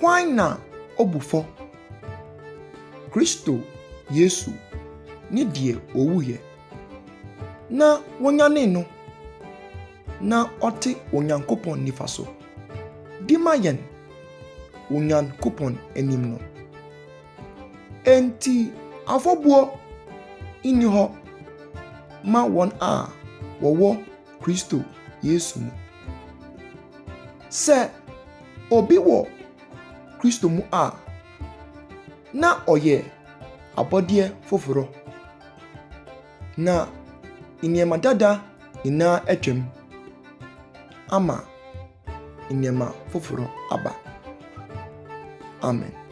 hwan na obufo Kristo Yesu ni die owuye na wonyane no na ɔte onyankopɔn nifa so di ma yɛn onyankopɔn anim no. Enti afɔbuo inni hɔ ma wɔn a wɔwɔ Kristo Yesu mu. Sɛ obi wɔ Kristo mu a na ɔyɛ abɔdeɛ foforo na nneɛma dada nyinaa atwam ama nneɛma foforo aba. Amen.